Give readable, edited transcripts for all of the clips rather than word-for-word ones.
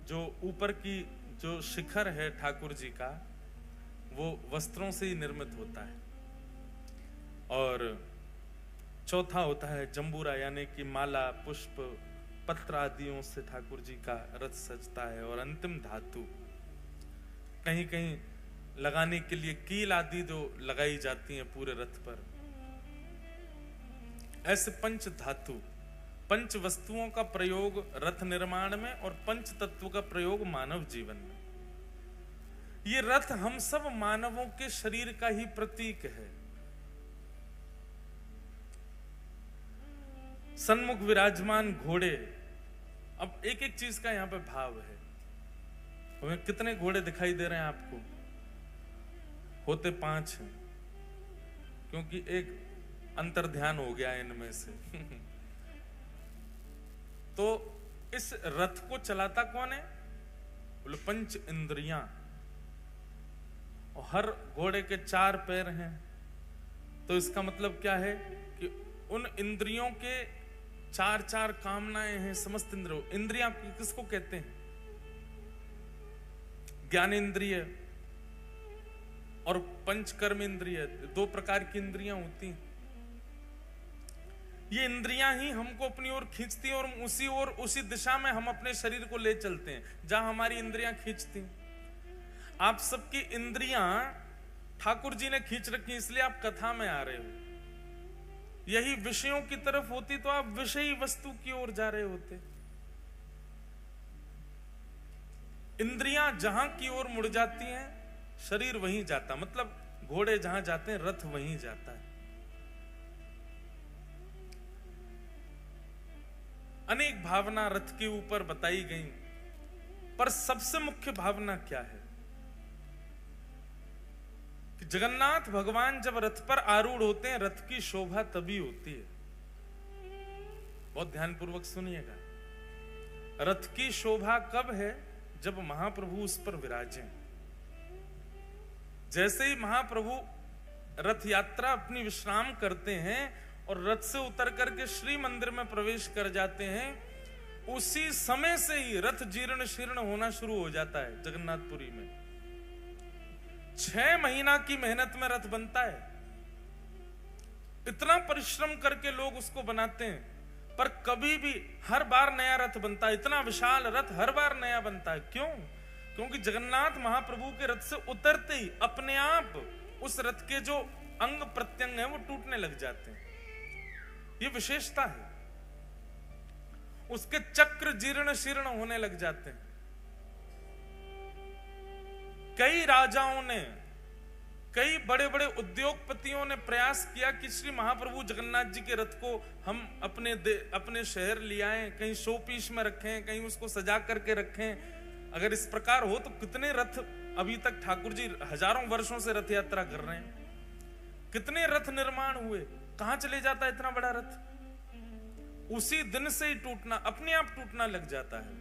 जो ऊपर की जो शिखर है ठाकुर जी का, वो वस्त्रों से ही निर्मित होता है। और चौथा होता है जंबूरा, यानी कि माला, पुष्प, पत्र आदियों से ठाकुर जी का रथ सजता है। और अंतिम धातु, कहीं कहीं लगाने के लिए कील आदि जो लगाई जाती हैं पूरे रथ पर। ऐसे पंच धातु, पंच वस्तुओं का प्रयोग रथ निर्माण में और पंच तत्व का प्रयोग मानव जीवन में। ये रथ हम सब मानवों के शरीर का ही प्रतीक है। सन्मुख विराजमान घोड़े, अब एक एक चीज का यहां पे भाव है। हमें कितने घोड़े दिखाई दे रहे हैं आपको? होते 5 हैं, क्योंकि एक अंतर्ध्यान हो गया इनमें से। तो इस रथ को चलाता कौन है? बोले पंच इंद्रियां। और हर घोड़े के 4 पैर हैं। तो इसका मतलब क्या है कि उन इंद्रियों के 4 कामनाएं हैं। समस्त इंद्रियां किसको कहते हैं? ज्ञान इंद्रिय और पंचकर्म इंद्रिय, 2 प्रकार की इंद्रियां होती हैं। ये इंद्रियां ही हमको अपनी ओर खींचती हैं और उसी दिशा में हम अपने शरीर को ले चलते हैं जहां हमारी इंद्रियां खींचती हैं। आप सबकी इंद्रियां ठाकुर जी ने खींच रखी, इसलिए आप कथा में आ रहे हो। यही विषयों की तरफ होती तो आप विषयी वस्तु की ओर जा रहे होते। इंद्रियां जहां की ओर मुड़ जाती हैं, शरीर वहीं जाता। मतलब घोड़े जहां जाते हैं, रथ वहीं जाता है। अनेक भावना रथ के ऊपर बताई गई, पर सबसे मुख्य भावना क्या है कि जगन्नाथ भगवान जब रथ पर आरूढ़ होते हैं, रथ की शोभा तभी होती है। बहुत ध्यानपूर्वक सुनिएगा। रथ की शोभा कब है? जब महाप्रभु उस पर विराजे। जैसे ही महाप्रभु रथ यात्रा अपनी विश्राम करते हैं और रथ से उतर करके श्री मंदिर में प्रवेश कर जाते हैं, उसी समय से ही रथ जीर्ण शीर्ण होना शुरू हो जाता है जगन्नाथपुरी में। 6 महीना की मेहनत में रथ बनता है। इतना परिश्रम करके लोग उसको बनाते हैं, पर कभी भी हर बार नया रथ बनता है। इतना विशाल रथ हर बार नया बनता है। क्यों? क्योंकि जगन्नाथ महाप्रभु के रथ से उतरते ही अपने आप उस रथ के जो अंग प्रत्यंग हैं वो टूटने लग जाते हैं। ये विशेषता है। उसके चक्र जीर्ण शीर्ण होने लग जाते हैं। कई राजाओं ने, कई बड़े बड़े उद्योगपतियों ने प्रयास किया कि श्री महाप्रभु जगन्नाथ जी के रथ को हम अपने शहर ले आएं, कहीं शो पीस में रखें, कहीं उसको सजा करके रखें। अगर इस प्रकार हो तो कितने रथ अभी तक ठाकुर जी हजारों वर्षों से रथ यात्रा कर रहे हैं, कितने रथ निर्माण हुए, कहां चले जाता है इतना बड़ा रथ? उसी दिन से ही टूटना, अपने आप टूटना लग जाता है।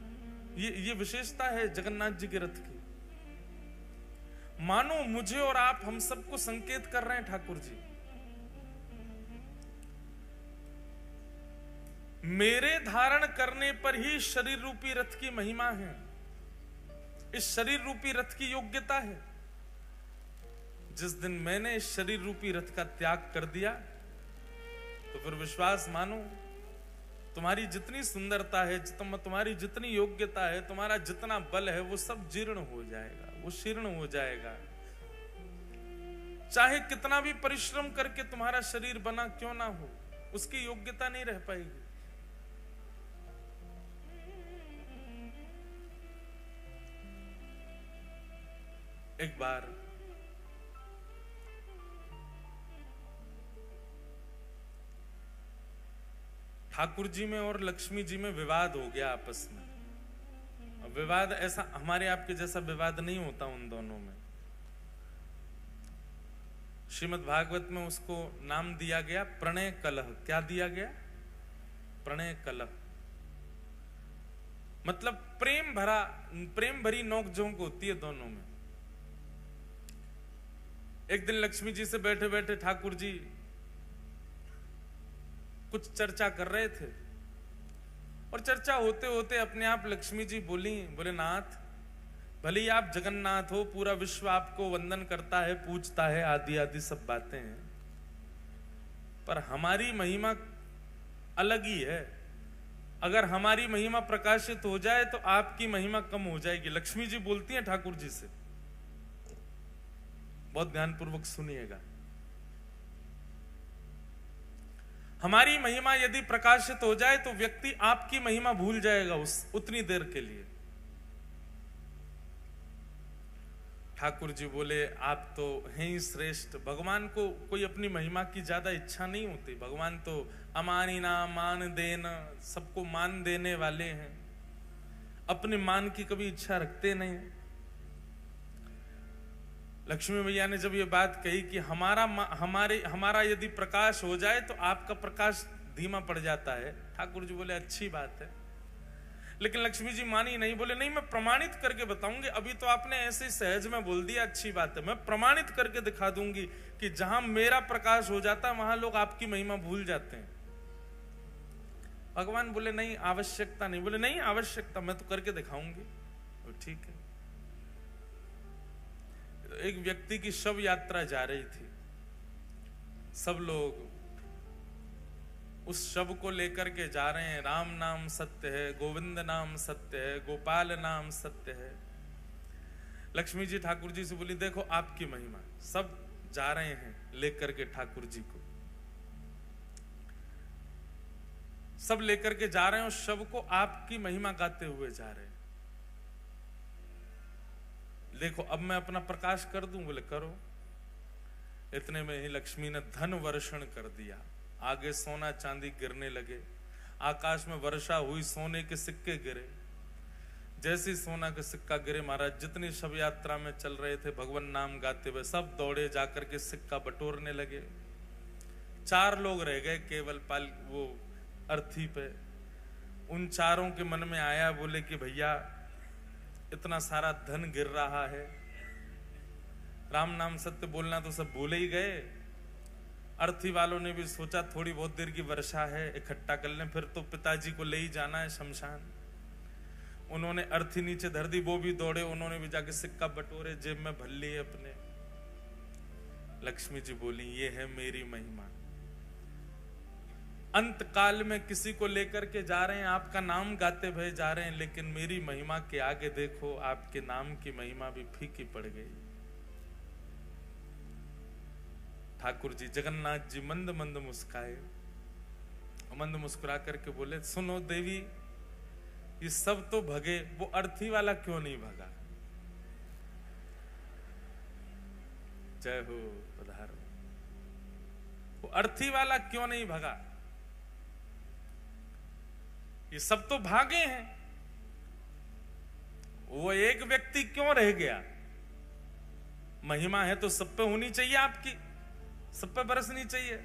ये विशेषता है जगन्नाथ जी के रथ की। मानो मुझे और आप, हम सबको संकेत कर रहे हैं ठाकुर जी, मेरे धारण करने पर ही शरीर रूपी रथ की महिमा है। इस शरीर रूपी रथ की योग्यता है। जिस दिन मैंने इस शरीर रूपी रथ का त्याग कर दिया, तो फिर विश्वास मानो, तुम्हारी जितनी सुंदरता है, तुम्हारी जितनी योग्यता है, तुम्हारा जितना बल है, वो सब जीर्ण हो जाएगा, वो शीर्ण हो जाएगा। चाहे कितना भी परिश्रम करके तुम्हारा शरीर बना क्यों ना हो, उसकी योग्यता नहीं रह पाएगी। एक बार ठाकुर जी में और लक्ष्मी जी में विवाद हो गया आपस में। विवाद ऐसा हमारे आपके जैसा विवाद नहीं होता उन दोनों में। श्रीमद् भागवत में उसको नाम दिया गया प्रणय कलह। क्या दिया गया? प्रणय कलह। मतलब प्रेम भरी नोकझोंक होती है दोनों में। एक दिन लक्ष्मी जी से बैठे बैठे ठाकुर जी कुछ चर्चा कर रहे थे और चर्चा होते होते अपने आप लक्ष्मी जी बोली, बोले नाथ, भले ही आप जगन्नाथ हो, पूरा विश्व आपको वंदन करता है, पूजता है, आदि आदि सब बातें हैं, पर हमारी महिमा अलग ही है। अगर हमारी महिमा प्रकाशित हो जाए तो आपकी महिमा कम हो जाएगी। लक्ष्मी जी बोलती हैं ठाकुर जी से, बहुत ध्यानपूर्वक सुनिएगा। हमारी महिमा यदि प्रकाशित हो जाए तो व्यक्ति आपकी महिमा भूल जाएगा उतनी देर के लिए। ठाकुर जी बोले, आप तो हैं ही श्रेष्ठ। भगवान को कोई अपनी महिमा की ज्यादा इच्छा नहीं होती। भगवान तो अमानिना मान देना, सबको मान देने वाले हैं, अपने मान की कभी इच्छा रखते नहीं। लक्ष्मी मैया ने जब ये बात कही कि हमारा यदि प्रकाश हो जाए तो आपका प्रकाश धीमा पड़ जाता है, ठाकुर जी बोले अच्छी बात है। लेकिन लक्ष्मी जी मानी नहीं, बोले नहीं, मैं प्रमाणित करके बताऊंगी। अभी तो आपने ऐसे सहज में बोल दिया, अच्छी बात है, मैं प्रमाणित करके दिखा दूंगी कि जहां मेरा प्रकाश हो जाता है वहां लोग आपकी महिमा भूल जाते हैं। भगवान बोले नहीं, आवश्यकता नहीं। बोले नहीं आवश्यकता, मैं तो करके दिखाऊंगी। तो ठीक है। एक व्यक्ति की शव यात्रा जा रही थी, सब लोग उस शव को लेकर के जा रहे हैं। राम नाम सत्य है, गोविंद नाम सत्य है, गोपाल नाम सत्य है। लक्ष्मी जी ठाकुर जी से बोली, देखो आपकी महिमा, सब जा रहे हैं लेकर के ठाकुर जी को, सब लेकर के जा रहे हैं उस शव को, आपकी महिमा गाते हुए जा रहे हैं। देखो अब मैं अपना प्रकाश कर दूं। बोले करो। इतने में ही लक्ष्मी ने धन वर्षण कर दिया, आगे सोना चांदी गिरने लगे, आकाश में वर्षा हुई, सोने के सिक्के गिरे। जैसे ही सोना का सिक्का गिरे, महाराज जितनी शव यात्रा में चल रहे थे भगवान नाम गाते हुए, सब दौड़े जाकर के सिक्का बटोरने लगे। 4 लोग रह गए केवल वो अर्थी पे। उन चारों के मन में आया, बोले कि भैया इतना सारा धन गिर रहा है, राम नाम सत्य बोलना तो सब भूले ही गए। अर्थी वालों ने भी सोचा थोड़ी बहुत देर की वर्षा है, इकट्ठा कर लें, फिर तो पिताजी को ले ही जाना है शमशान। उन्होंने अर्थी नीचे धर दी, वो भी दौड़े, उन्होंने भी जाके सिक्का बटोरे, जेब में भर लिए अपने। लक्ष्मी जी बोली, ये है मेरी महिमा। अंत काल में किसी को लेकर के जा रहे हैं, आपका नाम गाते भय जा रहे हैं, लेकिन मेरी महिमा के आगे देखो आपके नाम की महिमा भी फीकी पड़ गई। ठाकुर जी जगन्नाथ जी मंद मंद मुस्काए, मंद मुस्कुरा करके बोले, सुनो देवी, ये सब तो भगे, वो अर्थी वाला क्यों नहीं भगा? जय हो, पधारो। वो अर्थी वाला क्यों नहीं भगा? ये सब तो भागे हैं, वो एक व्यक्ति क्यों रह गया? महिमा है तो सब पे होनी चाहिए, आपकी सब पे बरसनी चाहिए।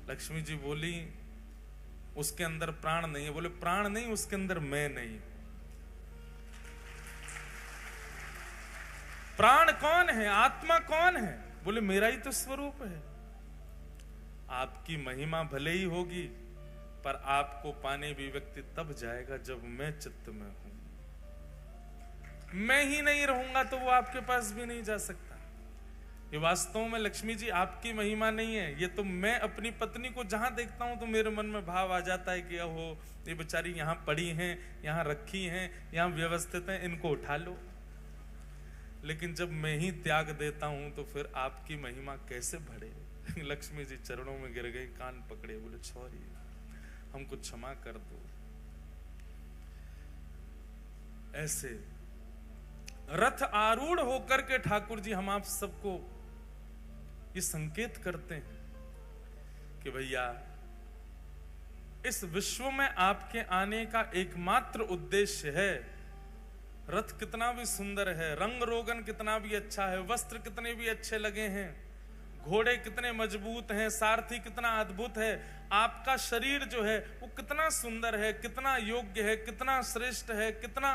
लक्ष्मी जी बोली, उसके अंदर प्राण नहीं है। बोले प्राण नहीं, उसके अंदर मैं नहीं। प्राण कौन है, आत्मा कौन है? बोले मेरा ही तो स्वरूप है। आपकी महिमा भले ही होगी, पर आपको पाने भी व्यक्ति तब जाएगा जब मैं चित्त में हूं। मैं ही नहीं रहूंगा तो वो आपके पास भी नहीं जा सकता। ये वास्तव में लक्ष्मी जी आपकी महिमा नहीं है, ये तो मैं अपनी पत्नी को जहां देखता हूं तो मेरे मन में भाव आ जाता है कि ओहो ये बेचारी यहां पड़ी हैं, यहां रखी हैं, यहां व्यवस्थित हैं, इनको उठा लो। लेकिन जब मैं ही त्याग देता हूं तो फिर आपकी महिमा कैसे बढ़े? लक्ष्मी जी चरणों में गिर गई, कान पकड़े, बोले सॉरी, हमको क्षमा कर दो। ऐसे रथ आरूढ़ होकर के ठाकुर जी हम आप सबको ये संकेत करते हैं कि भैया इस विश्व में आपके आने का एकमात्र उद्देश्य है। रथ कितना भी सुंदर है, रंग रोगन कितना भी अच्छा है, वस्त्र कितने भी अच्छे लगे हैं, घोड़े कितने मजबूत हैं, सारथी कितना अद्भुत है, आपका शरीर जो है वो कितना सुंदर है, कितना योग्य है, कितना श्रेष्ठ है, कितना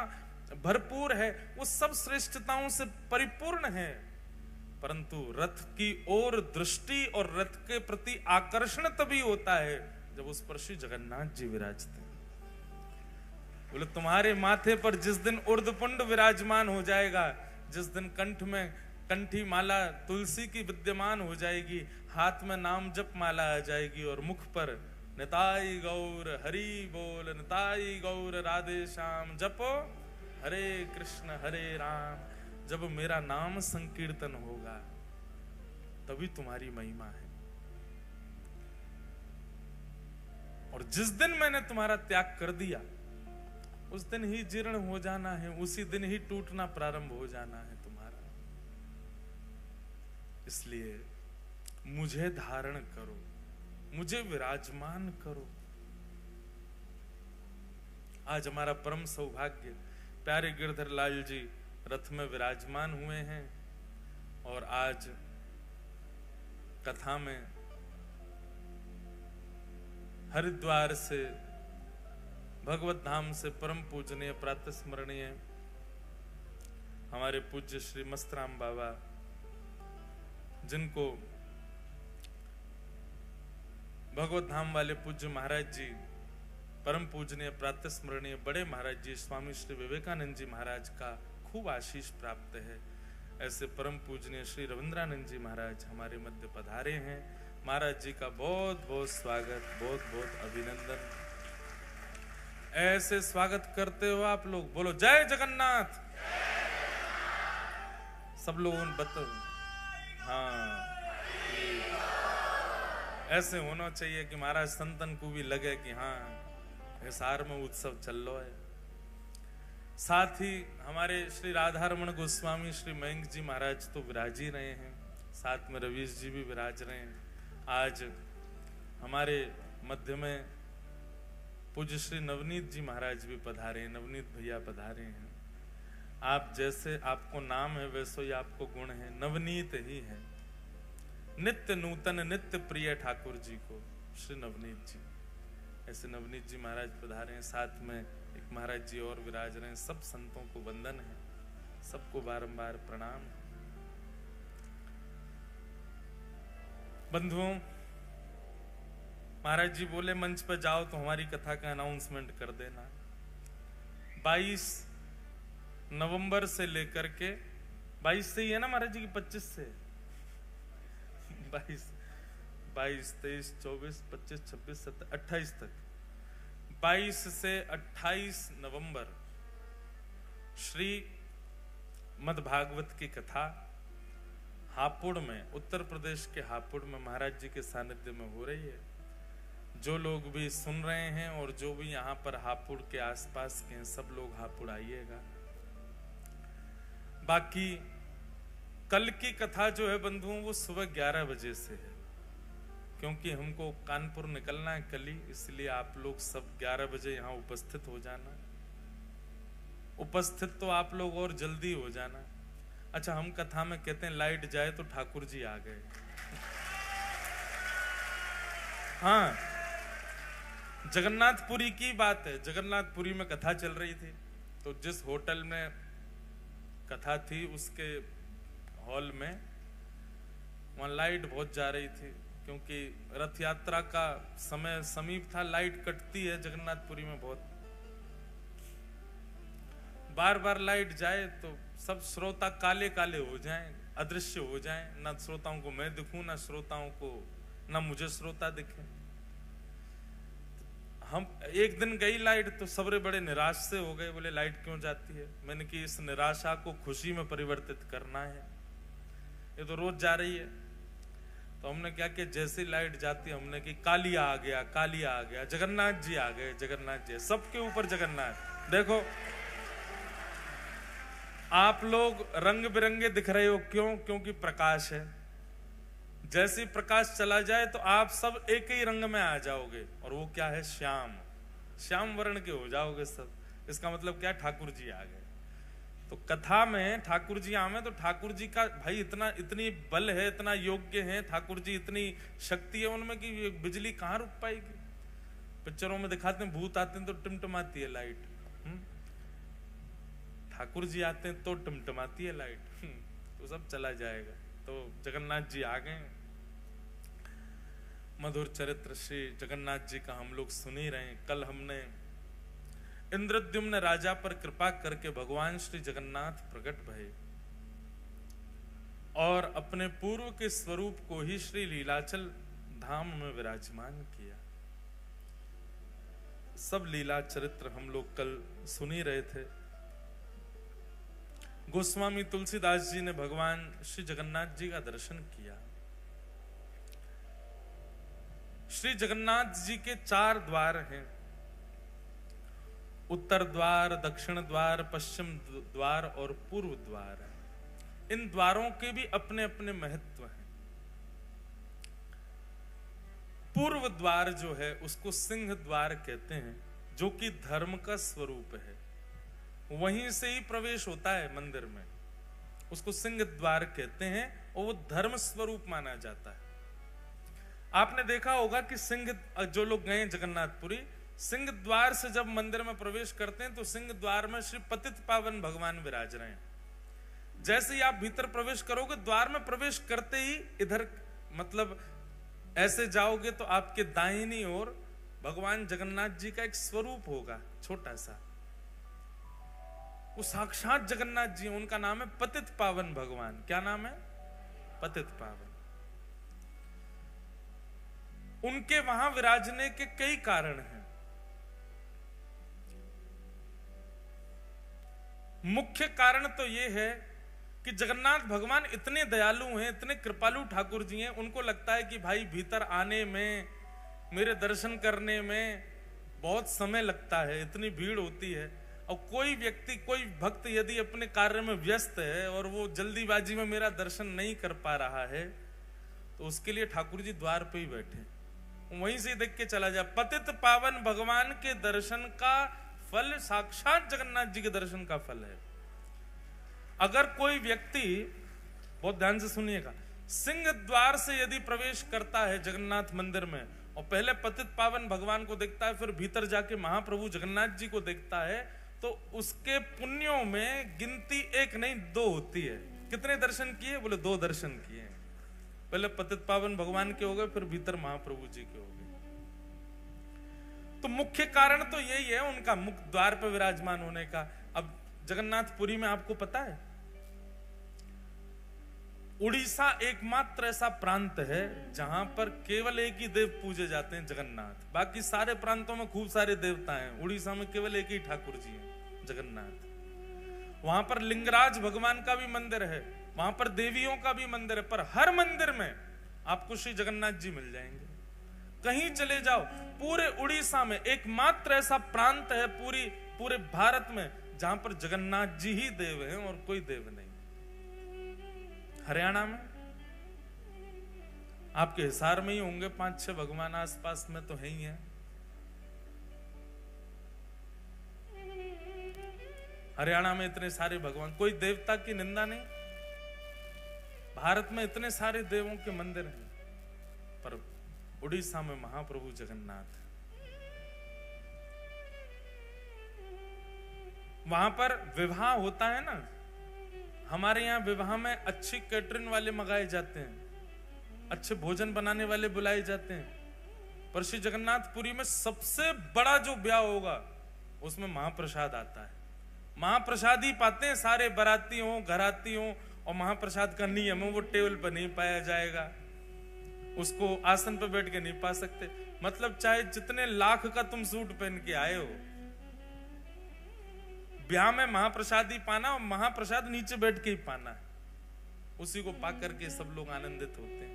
भरपूर है, वो सब श्रेष्ठताओं से परिपूर्ण है। परंतु रथ की ओर दृष्टि और रथ के प्रति आकर्षण तभी होता है जब उस पर श्री जगन्नाथ जी विराजते हैं। बोले तुम्हारे माथे पर जिस दिन उर्ध्वपुंड विराजमान हो जाएगा, जिस दिन कंठ में कंठी माला तुलसी की विद्यमान हो जाएगी, हाथ में नाम जप माला आ जाएगी और मुख पर निताई गौर हरि बोल, निताई गौर राधे श्याम जपो हरे कृष्ण हरे राम, जब मेरा नाम संकीर्तन होगा तभी तुम्हारी महिमा है। और जिस दिन मैंने तुम्हारा त्याग कर दिया उस दिन ही जीर्ण हो जाना है, उसी दिन ही टूटना प्रारंभ हो जाना है तुम्हारा। इसलिए मुझे धारण करो, मुझे विराजमान करो। आज हमारा परम सौभाग्य प्यारे गिरधर लाल जी रथ में विराजमान हुए हैं और आज कथा में हरिद्वार से भगवत धाम से परम पूजनीय प्रातः स्मरणीय हमारे पूज्य श्री मस्तराम बाबा, जिनको भगवत धाम वाले पूज्य महाराज जी, परम पूजनीय प्रातः स्मरणीय बड़े महाराज जी स्वामी श्री विवेकानंद जी महाराज का खूब आशीष प्राप्त है। ऐसे परम पूजनीय श्री रविंद्रानंद जी महाराज हमारे मध्य पधारे हैं। महाराज जी का बहुत बहुत स्वागत, बहुत बहुत अभिनंदन। ऐसे स्वागत करते हो आप लोग, बोलो जय जगन्नाथ। सब लोगों ने बताओ, हाँ ऐसे होना चाहिए कि महाराज संतन को भी लगे कि हाँ हिसार में उत्सव चल रहा है। साथ ही हमारे श्री राधारमण गोस्वामी श्री मयंक जी महाराज तो विराज ही रहे हैं, साथ में रवीश जी भी विराज रहे हैं। आज हमारे मध्य में पूज्य श्री नवनीत जी महाराज भी पधारे हैं, नवनीत भैया पधारे हैं। आप जैसे आपको नाम है वैसे ही आपको गुण है, नवनीत ही है। नित्य नूतन नित्य प्रिय ठाकुर जी को श्री नवनीत जी, ऐसे नवनीत जी महाराज पधारे हैं। साथ में एक महाराज जी और विराज रहे हैं। सब संतों को वंदन है, सबको बारंबार प्रणाम। बंधुओं, महाराज जी बोले मंच पर जाओ तो हमारी कथा का अनाउंसमेंट कर देना। 22 नवंबर से लेकर के 22 से ही है ना महाराज जी की, 25 से 22, 23, 24, 25, 26, 27, 28 तक, 22 से 28 नवंबर श्री मद्भागवत की कथा हापुड़ में, उत्तर प्रदेश के हापुड़ में महाराज जी के सानिध्य में हो रही है। जो लोग भी सुन रहे हैं और जो भी यहाँ पर हापुड़ के आसपास के हैं, सब लोग हापुड़ आइएगा। बाकी कल की कथा जो है बंधुओं वो सुबह 11 बजे से है, क्योंकि हमको कानपुर निकलना है कल ही, इसलिए आप लोग सब 11 बजे यहाँ उपस्थित हो जाना। उपस्थित तो आप लोग और जल्दी हो जाना। अच्छा, हम कथा में कहते हैं लाइट जाए तो ठाकुर जी आ गए। हाँ, जगन्नाथपुरी की बात है। जगन्नाथपुरी में कथा चल रही थी, तो जिस होटल में कथा थी उसके हॉल में वहां लाइट बहुत जा रही थी, क्योंकि रथ यात्रा का समय समीप था। लाइट कटती है जगन्नाथपुरी में बहुत, बार बार लाइट जाए तो सब श्रोता काले काले हो जाएं, अदृश्य हो जाएं। ना श्रोताओं को मैं दिखूं, ना श्रोताओं को, ना मुझे श्रोता दिखे। हम एक दिन गई लाइट तो सबरे बड़े निराश से हो गए, बोले लाइट क्यों जाती है। मैंने कि इस निराशा को खुशी में परिवर्तित करना है, ये तो रोज जा रही है। तो हमने क्या किया, जैसे लाइट जाती हमने कि कालिया आ गया, कालिया आ गया, जगन्नाथ जी आ गए, जगन्नाथ जी। सबके ऊपर जगन्नाथ। देखो आप लोग रंग बिरंगे दिख रहे हो, क्यों? क्योंकि प्रकाश है। जैसे प्रकाश चला जाए तो आप सब एक ही रंग में आ जाओगे, और वो क्या है? श्याम, श्याम वर्ण के हो जाओगे सब। इसका मतलब क्या? ठाकुर जी आ गए। तो कथा में ठाकुर जी आवे तो ठाकुर जी का भाई इतनी बल है, इतना योग्य है ठाकुर जी, इतनी शक्ति है उनमें कि बिजली कहाँ रुक पाएगी। पिक्चरों में दिखाते हैं भूत आते हैं तो टिमटिमाती है लाइट, ठाकुर जी आते हैं तो टिमटिमाती है लाइट, तो सब चला जाएगा। तो जगन्नाथ जी आ गए। मधुर चरित्र श्री जगन्नाथ जी का हम लोग सुन ही रहे हैं। कल हमने इंद्रद्युम्न राजा पर कृपा करके भगवान श्री जगन्नाथ प्रकट भये और अपने पूर्व के स्वरूप को ही श्री लीलाचल धाम में विराजमान किया। सब लीला चरित्र हम लोग कल सुन ही रहे थे। गोस्वामी तुलसीदास जी ने भगवान श्री जगन्नाथ जी का दर्शन किया। श्री जगन्नाथ जी के 4 द्वार हैं, उत्तर द्वार, दक्षिण द्वार, पश्चिम द्वार और पूर्व द्वार है। इन द्वारों के भी अपने अपने महत्व हैं। पूर्व द्वार जो है उसको सिंह द्वार कहते हैं, जो कि धर्म का स्वरूप है। वहीं से ही प्रवेश होता है मंदिर में, उसको सिंह द्वार कहते हैं और वो धर्म स्वरूप माना जाता है। आपने देखा होगा कि सिंह, जो लोग गए जगन्नाथपुरी, सिंह द्वार से जब मंदिर में प्रवेश करते हैं तो सिंह द्वार में श्री पतित पावन भगवान विराज रहे हैं। जैसे ही आप भीतर प्रवेश करोगे, द्वार में प्रवेश करते ही इधर मतलब ऐसे जाओगे तो आपके दाहिनी ओर भगवान जगन्नाथ जी का एक स्वरूप होगा, छोटा सा। वो साक्षात जगन्नाथ जी, उनका नाम है पतित पावन भगवान। क्या नाम है? पतित पावन। उनके वहां विराजने के कई कारण हैं। मुख्य कारण तो यह है कि जगन्नाथ भगवान इतने दयालु हैं, इतने कृपालु ठाकुर जी हैं। उनको लगता है कि भाई भीतर आने में, मेरे दर्शन करने में बहुत समय लगता है, इतनी भीड़ होती है। और कोई व्यक्ति, कोई भक्त यदि अपने कार्य में व्यस्त है और वो जल्दीबाजी में मेरा दर्शन नहीं कर पा रहा है, तो उसके लिए ठाकुर जी द्वार पे ही बैठे, वहीं से देख के चला जाए। पतित पावन भगवान के दर्शन का फल साक्षात जगन्नाथ जी के दर्शन का फल है। अगर कोई व्यक्ति, बहुत ध्यान से सुनिएगा, सिंह द्वार से यदि प्रवेश करता है जगन्नाथ मंदिर में और पहले पतित पावन भगवान को देखता है, फिर भीतर जाके महाप्रभु जगन्नाथ जी को देखता है, तो उसके पुण्यों में गिनती 1 नहीं 2 होती है। कितने दर्शन किए? बोले 2 दर्शन किए। पहले पतित पावन भगवान के हो गए, फिर भीतर महाप्रभु जी के हो गए। तो मुख्य कारण तो यही है उनका मुख्य द्वार पर विराजमान होने का। अब जगन्नाथपुरी में आपको पता है, उड़ीसा एकमात्र ऐसा प्रांत है जहां पर केवल एक ही देव पूजे जाते हैं, जगन्नाथ। बाकी सारे प्रांतों में खूब सारे देवता हैं, उड़ीसा में केवल एक ही ठाकुर जी हैं, जगन्नाथ। वहां पर लिंगराज भगवान का भी मंदिर है, वहां पर देवियों का भी मंदिर है, पर हर मंदिर में आपको श्री जगन्नाथ जी मिल जाएंगे। कहीं चले जाओ, पूरे उड़ीसा में एकमात्र ऐसा प्रांत है पूरे भारत में जहां पर जगन्नाथ जी ही देव हैं और कोई देव नहीं। हरियाणा में आपके हिसार में ही होंगे 5-6 भगवान, आसपास में तो है ही है। हरियाणा में इतने सारे भगवान, कोई देवता की निंदा नहीं। भारत में इतने सारे देवों के मंदिर हैं, पर उड़ीसा में महाप्रभु जगन्नाथ। वहां पर विवाह होता है ना, हमारे यहाँ विवाह में अच्छी कैटरिंग वाले मंगाए जाते हैं, अच्छे भोजन बनाने वाले बुलाए जाते हैं। पर श्री जगन्नाथपुरी में सबसे बड़ा जो ब्याह होगा उसमें महाप्रसाद आता है। महाप्रसाद ही पाते हैं सारे, बाराती हो, घराती हो। और महाप्रसाद का नियम है, वो टेबल पर नहीं पाया जाएगा, उसको आसन पर बैठ के नहीं पा सकते। मतलब चाहे जितने लाख का तुम सूट पहन के आए हो, ब्याह में महाप्रसाद ही पाना, और महाप्रसाद नीचे बैठ के ही पाना है। उसी को पा करके सब लोग आनंदित होते हैं।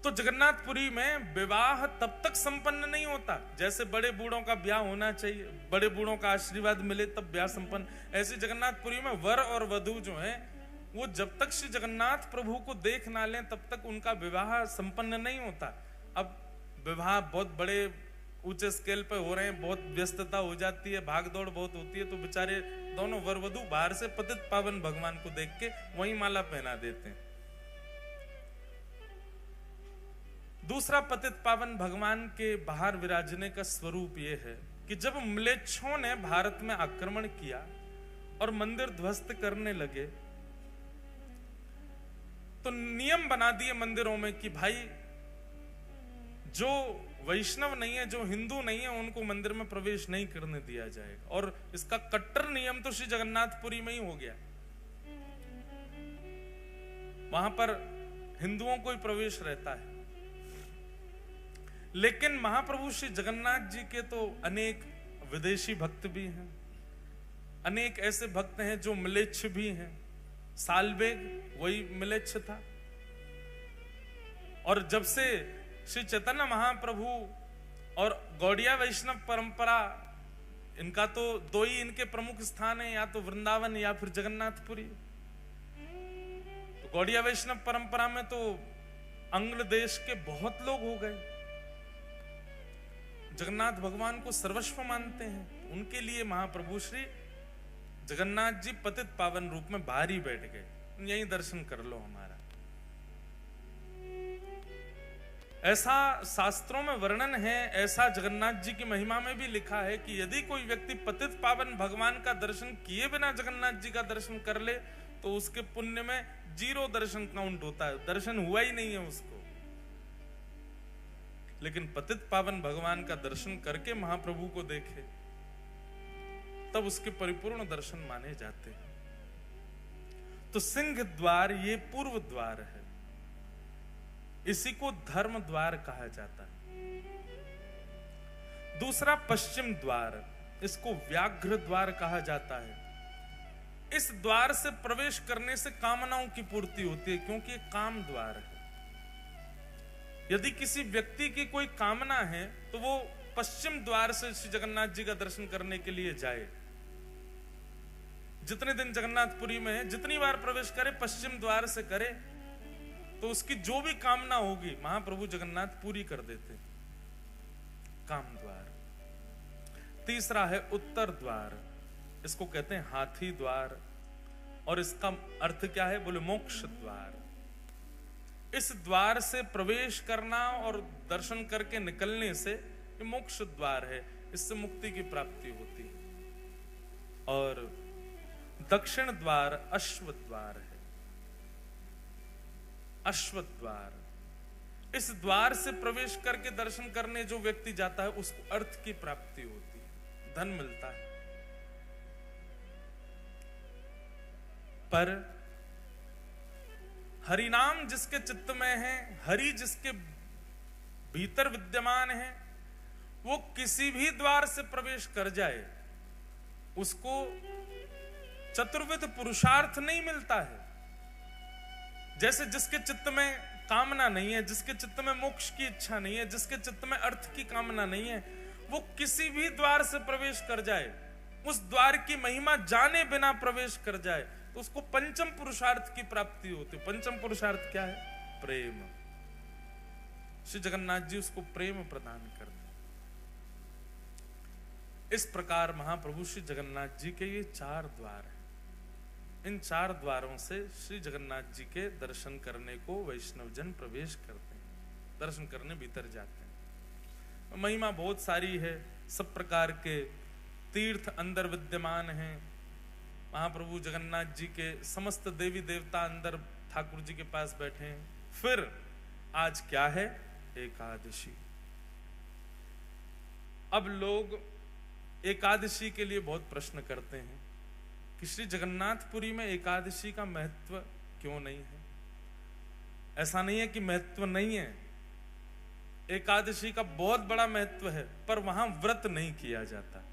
तो जगन्नाथपुरी में विवाह तब तक संपन्न नहीं होता जैसे बड़े बूढ़ों का ब्याह होना चाहिए, बड़े बूढ़ों का आशीर्वाद मिले तब ब्याह संपन्न। ऐसे जगन्नाथपुरी में वर और वधू जो है, वो जब तक श्री जगन्नाथ प्रभु को देख ना लें तब तक उनका विवाह संपन्न नहीं होता। अब विवाह बहुत बड़े ऊंचे स्केल पे हो रहे हैं, बहुत व्यस्तता हो जाती है, भाग दौड़ बहुत होती है, तो बेचारे दोनों वर वधू बाहर से पतित पावन भगवान को देख के वहीं माला पहना देते हैं। दूसरा पतित पावन भगवान के बाहर विराजने का स्वरूप यह है कि जब म्लेच्छों ने भारत में आक्रमण किया और मंदिर ध्वस्त करने लगे, तो नियम बना दिए मंदिरों में कि भाई जो वैष्णव नहीं है, जो हिंदू नहीं है, उनको मंदिर में प्रवेश नहीं करने दिया जाएगा। और इसका कट्टर नियम तो श्री जगन्नाथपुरी में ही हो गया। वहां पर हिंदुओं को ही प्रवेश रहता है। लेकिन महाप्रभु श्री जगन्नाथ जी के तो अनेक विदेशी भक्त भी हैं, अनेक ऐसे भक्त हैं जो म्लेच्छ भी हैं। सालबेग वही म्लेच्छ था। और जब से श्री चैतन्य महाप्रभु और गौड़िया वैष्णव परंपरा, इनका तो दो ही इनके प्रमुख स्थान है, या तो वृंदावन या फिर जगन्नाथपुरी। तो गौड़िया वैष्णव परंपरा में तो अंग्ल देश के बहुत लोग हो गए, जगन्नाथ भगवान को सर्वस्व मानते हैं। उनके लिए महाप्रभु श्री जगन्नाथ जी पतित पावन रूप में बाहर ही बैठ गए, यहीं दर्शन कर लो हमारा। ऐसा शास्त्रों में वर्णन है, ऐसा जगन्नाथ जी की महिमा में भी लिखा है कि यदि कोई व्यक्ति पतित पावन भगवान का दर्शन किए बिना जगन्नाथ जी का दर्शन कर ले तो उसके पुण्य में 0 दर्शन काउंट होता है, दर्शन हुआ ही नहीं है उसको। लेकिन पतित पावन भगवान का दर्शन करके महाप्रभु को देखे तब उसके परिपूर्ण दर्शन माने जाते हैं। तो सिंह द्वार ये पूर्व द्वार है, इसी को धर्म द्वार कहा जाता है। दूसरा पश्चिम द्वार, इसको व्याघ्र द्वार कहा जाता है। इस द्वार से प्रवेश करने से कामनाओं की पूर्ति होती है, क्योंकि ये काम द्वार है। यदि किसी व्यक्ति की कोई कामना है तो वो पश्चिम द्वार से श्री जगन्नाथ जी का दर्शन करने के लिए जाए। जितने दिन जगन्नाथपुरी में है, जितनी बार प्रवेश करे पश्चिम द्वार से करे, तो उसकी जो भी कामना होगी महाप्रभु जगन्नाथ पूरी कर देते। काम द्वार। तीसरा है उत्तर द्वार, इसको कहते हैं हाथी द्वार। और इसका अर्थ क्या है? बोले मोक्ष द्वार। इस द्वार से प्रवेश करना और दर्शन करके निकलने से ये मोक्ष द्वार है, इससे मुक्ति की प्राप्ति होती है। और दक्षिण द्वार अश्व द्वार है। अश्व द्वार, इस द्वार से प्रवेश करके दर्शन करने जो व्यक्ति जाता है उसको अर्थ की प्राप्ति होती है, धन मिलता है। पर हरि नाम जिसके चित्त में है, हरि जिसके भीतर विद्यमान है, वो किसी भी द्वार से प्रवेश कर जाए उसको चतुर्विध पुरुषार्थ नहीं मिलता है। जैसे जिसके चित्त में कामना नहीं है, जिसके चित्त में मोक्ष की इच्छा नहीं है, जिसके चित्त में अर्थ की कामना नहीं है, वो किसी भी द्वार से प्रवेश कर जाए, उस द्वार की महिमा जाने बिना प्रवेश कर जाए तो उसको पंचम पुरुषार्थ की प्राप्ति होती है। पंचम पुरुषार्थ क्या है? प्रेम। श्री जगन्नाथ जी उसको प्रेम प्रदान करते हैं। इस प्रकार महाप्रभु श्री जगन्नाथ जी के ये 4 द्वार हैं। इन 4 द्वारों से श्री जगन्नाथ जी के दर्शन करने को वैष्णव जन प्रवेश करते हैं, दर्शन करने भीतर जाते हैं। महिमा बहुत सारी है, सब प्रकार के तीर्थ अंदर विद्यमान हैं। महाप्रभु जगन्नाथ जी के समस्त देवी देवता अंदर ठाकुर जी के पास बैठे हैं। फिर आज क्या है? एकादशी। अब लोग एकादशी के लिए बहुत प्रश्न करते हैं कि श्री जगन्नाथपुरी में एकादशी का महत्व क्यों नहीं है? ऐसा नहीं है कि महत्व नहीं है, एकादशी का बहुत बड़ा महत्व है, पर वहां व्रत नहीं किया जाता।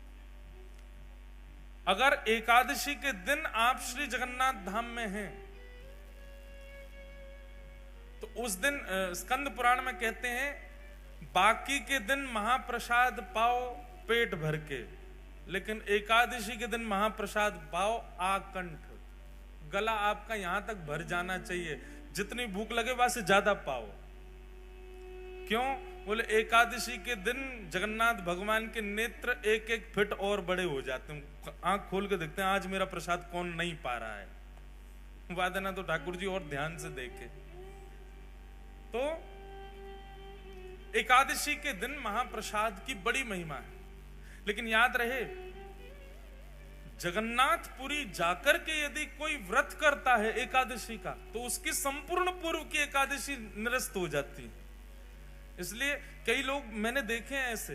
अगर एकादशी के दिन आप श्री जगन्नाथ धाम में हैं तो उस दिन स्कंद पुराण में कहते हैं बाकी के दिन महाप्रसाद पाओ पेट भर के, लेकिन एकादशी के दिन महाप्रसाद पाओ आकंठ। गला आपका यहां तक भर जाना चाहिए, जितनी भूख लगे वहां से ज्यादा पाओ। क्यों? बोले एकादशी के दिन जगन्नाथ भगवान के नेत्र 1-1 फीट और बड़े हो जाते हैं। आंख खोल के देखते हैं आज मेरा प्रसाद कौन नहीं पा रहा है। वादा ना तो ठाकुर जी और ध्यान से देखे। तो एकादशी के दिन महाप्रसाद की बड़ी महिमा है। लेकिन याद रहे, जगन्नाथपुरी जाकर के यदि कोई व्रत करता है एकादशी का तो उसकी संपूर्ण पूर्व की एकादशी निरस्त हो जाती है। इसलिए कई लोग मैंने देखे हैं ऐसे,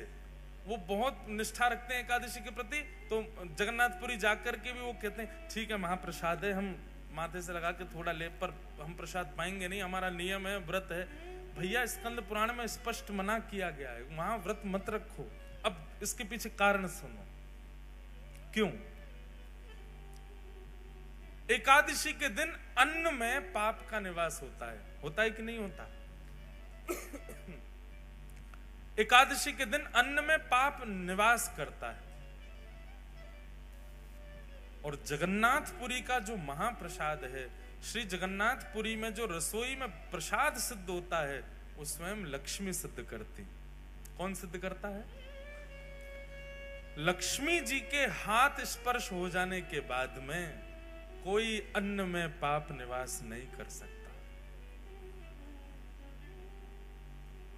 वो बहुत निष्ठा रखते हैं एकादशी के प्रति, तो जगन्नाथपुरी जाकर के भी वो कहते हैं ठीक है महाप्रसाद है, हम माथे से लगा के थोड़ा ले, पर हम प्रसाद पाएंगे नहीं, हमारा नियम है, व्रत है। भैया स्कंद पुराण में स्पष्ट मना किया गया है, वहां व्रत मत रखो। अब इसके पीछे कारण सुनो क्यों। एकादशी के दिन अन्न में पाप का निवास होता है कि नहीं होता? एकादशी के दिन अन्न में पाप निवास करता है। और जगन्नाथपुरी का जो महाप्रसाद है, श्री जगन्नाथपुरी में जो रसोई में प्रसाद सिद्ध होता है, वो स्वयं लक्ष्मी सिद्ध करती। कौन सिद्ध करता है? लक्ष्मी जी के हाथ स्पर्श हो जाने के बाद में कोई अन्न में पाप निवास नहीं कर सकता।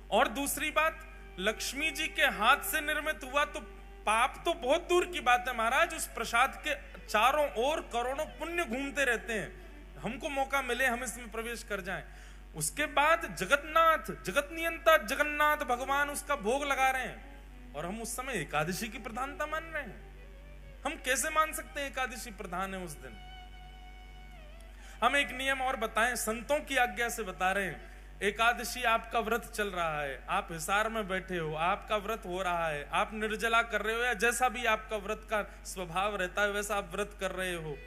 और दूसरी बात, लक्ष्मी जी के हाथ से निर्मित हुआ तो पाप तो बहुत दूर की बात है महाराज, उस प्रसाद के चारों ओर करोड़ों पुण्य घूमते रहते हैं, हमको मौका मिले हम इसमें प्रवेश कर जाएं। उसके बाद जगन्नाथ, जगत नियंता जगन्नाथ भगवान उसका भोग लगा रहे हैं, और हम उस समय एकादशी की प्रधानता मान रहे हैं। हम कैसे मान सकते हैं एकादशी प्रधान है उस दिन? हम एक नियम और बताएं, संतों की आज्ञा से बता रहे हैं। एकादशी आपका व्रत चल रहा है, आप हिसार में बैठे हो, आपका व्रत हो रहा है, आप निर्जला कर रहे हो, या जैसा भी आपका व्रत का स्वभाव रहता है वैसा आप व्रत कर रहे हो,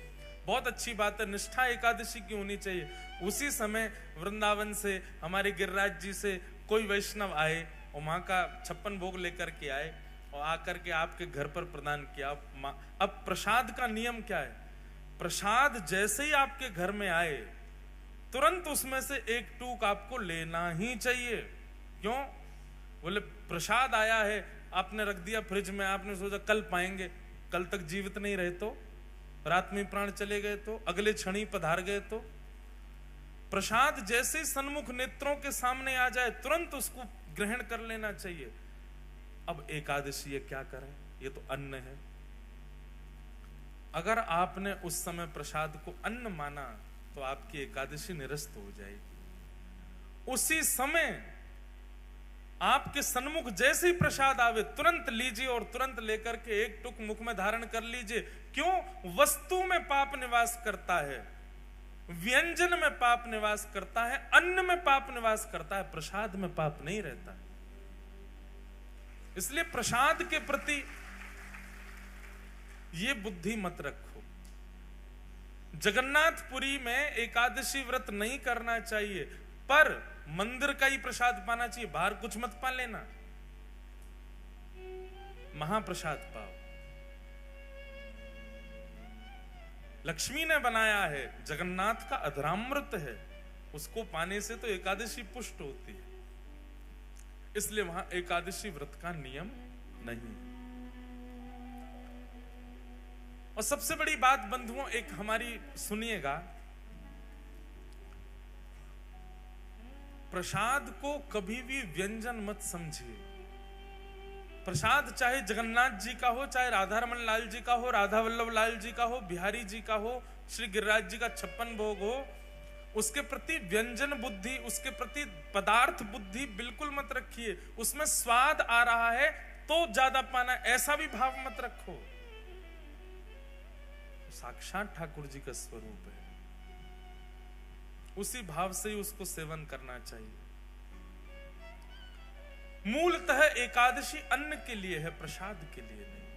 बहुत अच्छी बात है, निष्ठा एकादशी की होनी चाहिए। उसी समय वृंदावन से, हमारे गिरिराज जी से कोई वैष्णव आए और माँ का 56 भोग लेकर के आए और आकर के आपके घर पर प्रदान किया। अब प्रसाद का नियम क्या है? प्रसाद जैसे ही आपके घर में आए तुरंत उसमें से एक टूक आपको लेना ही चाहिए। क्यों? बोले प्रसाद आया है, आपने रख दिया फ्रिज में, आपने सोचा कल पाएंगे, कल तक जीवित नहीं रहे तो, रात में प्राण चले गए तो, अगले क्षण ही पधार गए तो। प्रसाद जैसे सन्मुख नेत्रों के सामने आ जाए तुरंत उसको ग्रहण कर लेना चाहिए। अब एकादशी ये क्या करें? ये तो अन्न है। अगर आपने उस समय प्रसाद को अन्न माना तो आपकी एकादशी निरस्त हो जाएगी। उसी समय आपके सन्मुख जैसे ही प्रसाद आवे तुरंत लीजिए और तुरंत लेकर के एक टुक मुख में धारण कर लीजिए। क्यों? वस्तु में पाप निवास करता है, व्यंजन में पाप निवास करता है, अन्न में पाप निवास करता है, प्रसाद में पाप नहीं रहता। इसलिए प्रसाद के प्रति ये बुद्धि मत रखो। जगन्नाथपुरी में एकादशी व्रत नहीं करना चाहिए, पर मंदिर का ही प्रसाद पाना चाहिए, बाहर कुछ मत पा लेना, महाप्रसाद पाओ। लक्ष्मी ने बनाया है, जगन्नाथ का अधरामृत है, उसको पाने से तो एकादशी पुष्ट होती है, इसलिए वहां एकादशी व्रत का नियम नहीं। और सबसे बड़ी बात बंधुओं एक हमारी सुनिएगा, प्रसाद को कभी भी व्यंजन मत समझिए। प्रसाद चाहे जगन्नाथ जी का हो, चाहे राधारमण लाल जी का हो, राधा वल्लभ लाल जी का हो, बिहारी जी का हो, श्री गिरिराज जी का 56 भोग हो, उसके प्रति व्यंजन बुद्धि, उसके प्रति पदार्थ बुद्धि बिल्कुल मत रखिए। उसमें स्वाद आ रहा है तो ज्यादा पाना, ऐसा भी भाव मत रखो। साक्षात ठाकुर जी का स्वरूप है, उसी भाव से ही उसको सेवन करना चाहिए। मूलतः एकादशी अन्न के लिए है, प्रसाद के लिए नहीं।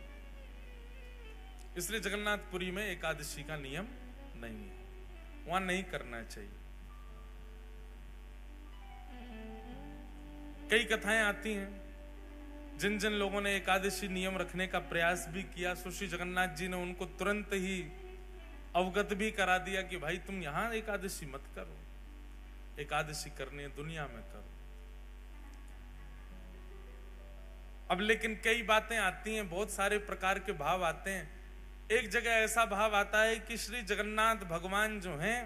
इसलिए जगन्नाथपुरी में एकादशी का नियम नहीं है, वहां नहीं करना चाहिए। कई कथाएं आती हैं, जिन जिन लोगों ने एकादशी नियम रखने का प्रयास भी किया, सुश्री जगन्नाथ जी ने उनको तुरंत ही अवगत भी करा दिया कि भाई तुम यहां एकादशी मत करो, एकादशी करनी है दुनिया में करो। अब लेकिन कई बातें आती हैं, बहुत सारे प्रकार के भाव आते हैं। एक जगह ऐसा भाव आता है कि श्री जगन्नाथ भगवान जो हैं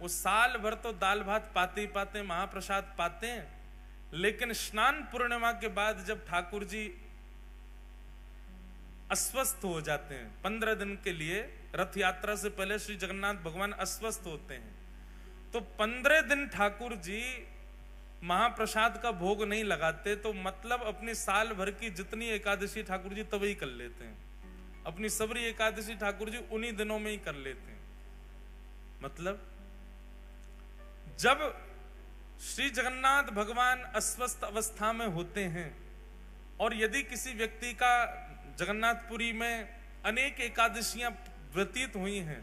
वो साल भर तो दाल भात पाते ही पाते, महाप्रसाद पाते हैं, लेकिन स्नान पूर्णिमा के बाद जब ठाकुर जी अस्वस्थ हो जाते हैं 15 दिन के लिए, रथ यात्रा से पहले श्री जगन्नाथ भगवान अस्वस्थ होते हैं, तो 15 दिन ठाकुर जी महाप्रसाद का भोग नहीं लगाते तो मतलब अपनी साल भर की जितनी एकादशी ठाकुर जी तभी कर लेते हैं, अपनी सबरी एकादशी ठाकुर जी उन्हीं दिनों में ही कर लेते हैं। मतलब जब श्री जगन्नाथ भगवान अस्वस्थ अवस्था में होते हैं और यदि किसी व्यक्ति का जगन्नाथपुरी में अनेक एकादशियां व्यतीत हुई हैं,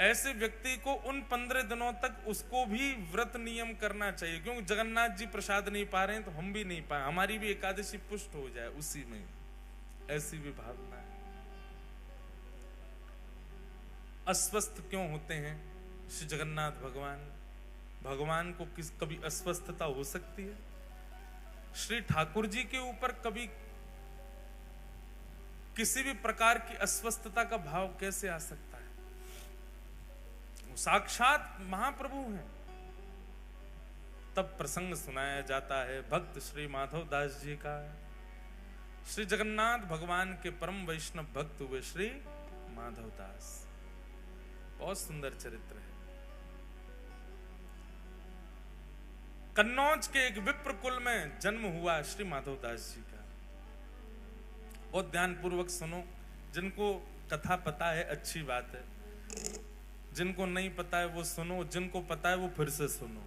ऐसे व्यक्ति को उन 15 दिनों तक उसको भी व्रत नियम करना चाहिए, क्योंकि जगन्नाथ जी प्रसाद नहीं पा रहे हैं तो हम भी नहीं पाए, हमारी भी एकादशी पुष्ट हो जाए उसी में, ऐसी भी भावना है। अस्वस्थ क्यों होते हैं श्री जगन्नाथ भगवान? भगवान को कभी अस्वस्थता हो सकती है? श्री ठाकुर जी के ऊपर कभी किसी भी प्रकार की अस्वस्थता का भाव कैसे आ सकता है? वो साक्षात महाप्रभु हैं। तब प्रसंग सुनाया जाता है भक्त श्री माधव दास जी का। श्री जगन्नाथ भगवान के परम वैष्णव भक्त हुए श्री माधव दास। बहुत सुंदर चरित्र है। कन्नौज के एक विप्र कुल में जन्म हुआ श्री माधव दास जी का। बहुत ध्यान पूर्वक सुनो, जिनको कथा पता है अच्छी बात है, जिनको नहीं पता है वो सुनो, जिनको पता है वो फिर से सुनो।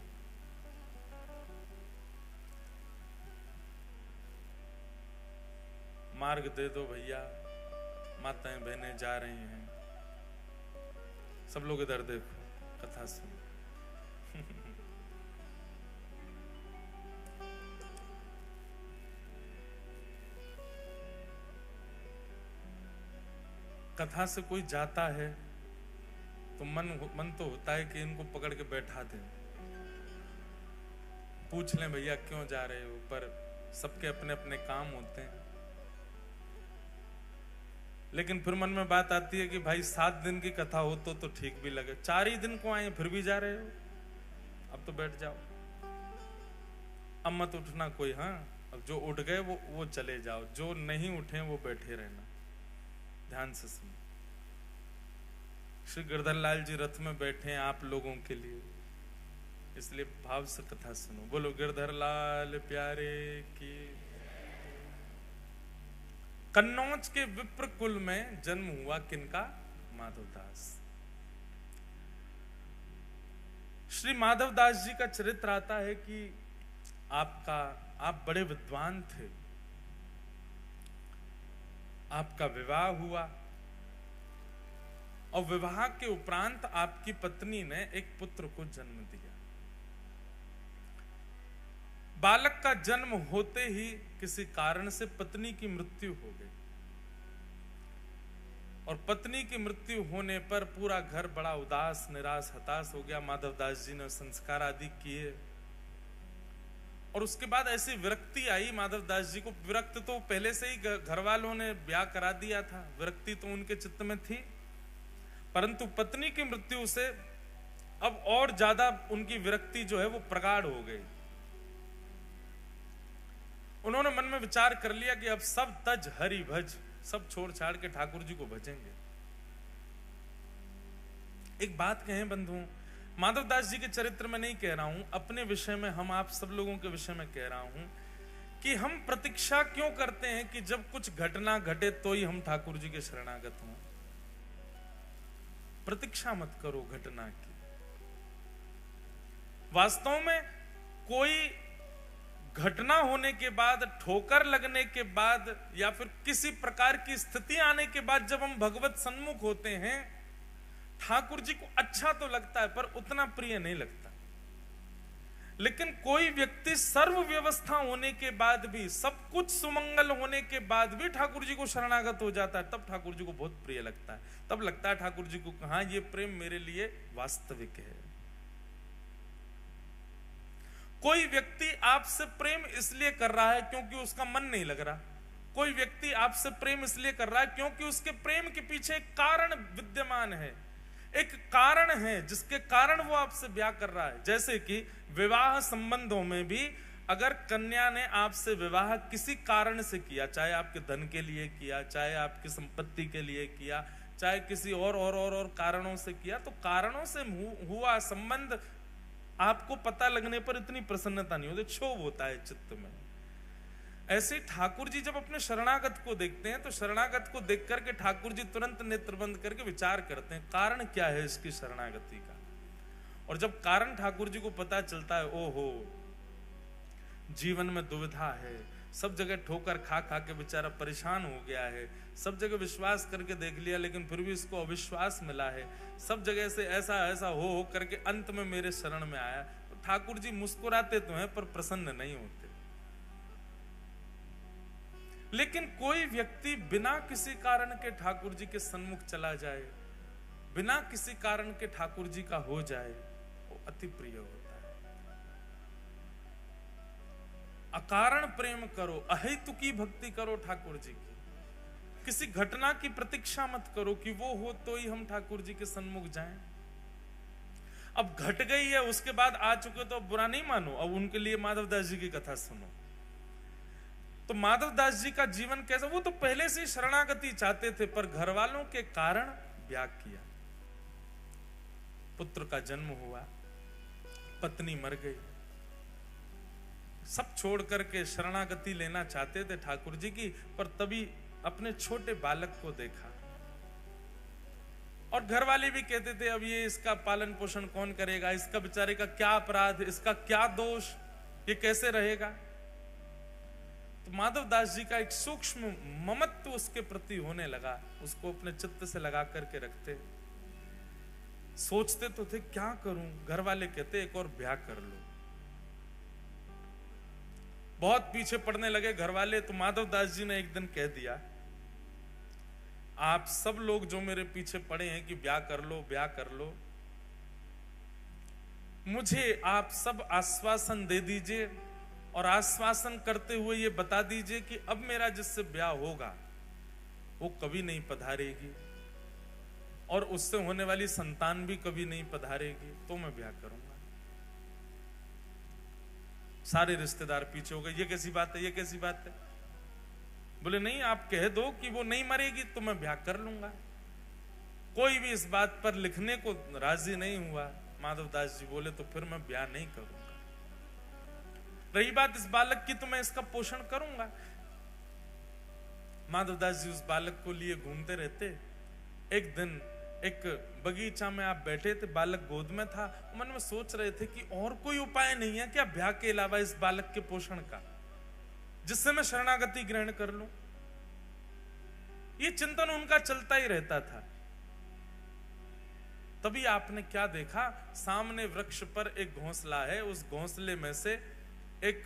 मार्ग दे दो भैया, माताएं बहनें जा रही हैं, सब लोग इधर देखो, कथा सुनो। कथा से कोई जाता है तो मन तो होता है कि इनको पकड़ के बैठा दें, पूछ लें भैया क्यों जा रहे हो, पर सबके अपने अपने काम होते हैं। लेकिन फिर मन में बात आती है कि भाई 7 दिन की कथा हो तो ठीक भी लगे, 4 ही दिन को आए फिर भी जा रहे हो, अब तो बैठ जाओ, अब मत उठना कोई। हाँ, अब जो उठ गए वो चले जाओ, जो नहीं उठे वो बैठे रहना। ध्यान से सुनो। श्री गिरधर लाल जी रथ में बैठे हैं आप लोगों के लिए, इसलिए भाव से कथा सुनो। बोलो गिरधर लाल प्यारे की। कन्नौज के विप्र कुल में जन्म हुआ किनका? माधवदास। श्री माधवदास जी का चरित्र आता है कि आप बड़े विद्वान थे, आपका विवाह हुआ और विवाह के उपरांत आपकी पत्नी ने एक पुत्र को जन्म दिया। बालक का जन्म होते ही किसी कारण से पत्नी की मृत्यु हो गई और पत्नी की मृत्यु होने पर पूरा घर बड़ा उदास, निराश, हताश हो गया। माधवदास जी ने संस्कार आदि किए और उसके बाद ऐसी विरक्ति आई माधवदास जी को। विरक्त तो पहले से ही घर वालों ने ब्याह करा दिया था, विरक्ति तो उनके चित्त में थी, परंतु पत्नी की मृत्यु से अब और ज्यादा उनकी विरक्ति जो है वो प्रगाढ़ हो गई। उन्होंने मन में विचार कर लिया कि अब सब तज हरि भज, सब छोड़ छाड़ के ठाकुर जी को भजेंगे। एक बात कहें बंधु, माधवदास जी के चरित्र में नहीं कह रहा हूं, अपने विषय में, हम आप सब लोगों के विषय में कह रहा हूं कि हम प्रतीक्षा क्यों करते हैं कि जब कुछ घटना घटे तो ही हम ठाकुर जी के शरणागत हों। प्रतीक्षा मत करो घटना की। वास्तव में कोई घटना होने के बाद, ठोकर लगने के बाद या फिर किसी प्रकार की स्थिति आने के बाद जब हम भगवत सन्मुख होते हैं, ठाकुर जी को अच्छा तो लगता है पर उतना प्रिय नहीं लगता। लेकिन कोई व्यक्ति सर्व व्यवस्था होने के बाद भी, सब कुछ सुमंगल होने के बाद भी ठाकुर जी को शरणागत हो जाता है, तब ठाकुर जी को बहुत प्रिय लगता है। तब लगता है ठाकुर जी को कहा ये प्रेम मेरे लिए वास्तविक है। कोई व्यक्ति आपसे प्रेम इसलिए कर रहा है क्योंकि उसका मन नहीं लग रहा। कोई व्यक्ति आपसे प्रेम इसलिए कर रहा है क्योंकि उसके प्रेम के पीछे एक कारण विद्यमान है, एक कारण है जिसके कारण वो आपसे ब्याह कर रहा है। जैसे कि विवाह संबंधों में भी अगर कन्या ने आपसे विवाह किसी कारण से किया, चाहे आपके धन के लिए किया, चाहे आपकी संपत्ति के लिए किया, चाहे किसी और कारणों से किया, तो कारणों से हुआ संबंध आपको पता लगने पर इतनी प्रसन्नता नहीं होती, क्षोभ होता है चित्त में। ऐसे ठाकुर जी जब अपने शरणागत को देखते हैं तो शरणागत को देख करके ठाकुर जी तुरंत नेत्र बंद करके विचार करते हैं कारण क्या है इसकी शरणागति का। और जब कारण ठाकुर जी को पता चलता है, ओहो जीवन में दुविधा है, सब जगह ठोकर खा खा के बेचारा परेशान हो गया है, सब जगह विश्वास करके देख लिया लेकिन फिर भी इसको अविश्वास मिला है, सब जगह से ऐसा ऐसा हो करके अंत में मेरे शरण में आया, तो ठाकुर जी मुस्कुराते तो हैं पर प्रसन्न नहीं होते। लेकिन कोई व्यक्ति बिना किसी कारण के ठाकुर जी के सन्मुख चला जाए, बिना किसी कारण के ठाकुर जी का हो जाए, वो अति प्रिय होता है। अकारण प्रेम करो, अहेतुकी भक्ति करो ठाकुर जी की। किसी घटना की प्रतीक्षा मत करो कि वो हो तो ही हम ठाकुर जी के सन्मुख जाएं। अब घट गई है, उसके बाद आ चुके तो बुरा नहीं मानो। अब उनके लिए माधवदास जी की कथा सुनो। तो माधवदास जी का जीवन कैसा, वो तो पहले से ही शरणागति चाहते थे पर घर वालों के कारण त्याग किया। पुत्र का जन्म हुआ, पत्नी मर गई, सब छोड़ करके शरणागति लेना चाहते थे ठाकुर जी की, पर तभी अपने छोटे बालक को देखा और घर वाले भी कहते थे अब ये इसका पालन पोषण कौन करेगा, इसका बेचारे का क्या अपराध, इसका क्या दोष, ये कैसे रहेगा। तो माधवदास जी का एक सूक्ष्म ममत्व उसके प्रति होने लगा, उसको अपने चित्त से लगा करके रखते। सोचते तो थे क्या करूं, घर वाले कहते एक और ब्याह कर लो। बहुत पीछे पड़ने लगे घर वाले, तो माधवदास जी ने एक दिन कह दिया, आप सब लोग जो मेरे पीछे पड़े हैं कि ब्याह कर लो ब्याह कर लो, मुझे आप सब आश्वासन दे दीजिए और आश्वासन करते हुए ये बता दीजिए कि अब मेरा जिससे ब्याह होगा वो कभी नहीं पधारेगी और उससे होने वाली संतान भी कभी नहीं पधारेगी, तो मैं ब्याह करूंगा। सारे रिश्तेदार पीछे हो गए, ये कैसी बात है, ये कैसी बात है। बोले नहीं, आप कह दो कि वो नहीं मरेगी तो मैं ब्याह कर लूंगा। कोई भी इस बात पर लिखने को राजी नहीं हुआ। माधवदास जी बोले तो फिर मैं ब्याह नहीं करूंगा। रही बात इस बालक की, तो मैं इसका पोषण करूंगा। माधवदास जी उस बालक को लिए घूमते रहते। एक दिन एक बगीचा में आप बैठे थे, बालक गोद में था, मन में सोच रहे थे कि और कोई उपाय नहीं है क्या ब्याह के अलावा इस बालक के पोषण का, जिससे मैं शरणागति ग्रहण कर लूं। ये चिंतन उनका चलता ही रहता था। तभी आपने क्या देखा, सामने वृक्ष पर एक घोंसला है, उस घोंसले में से एक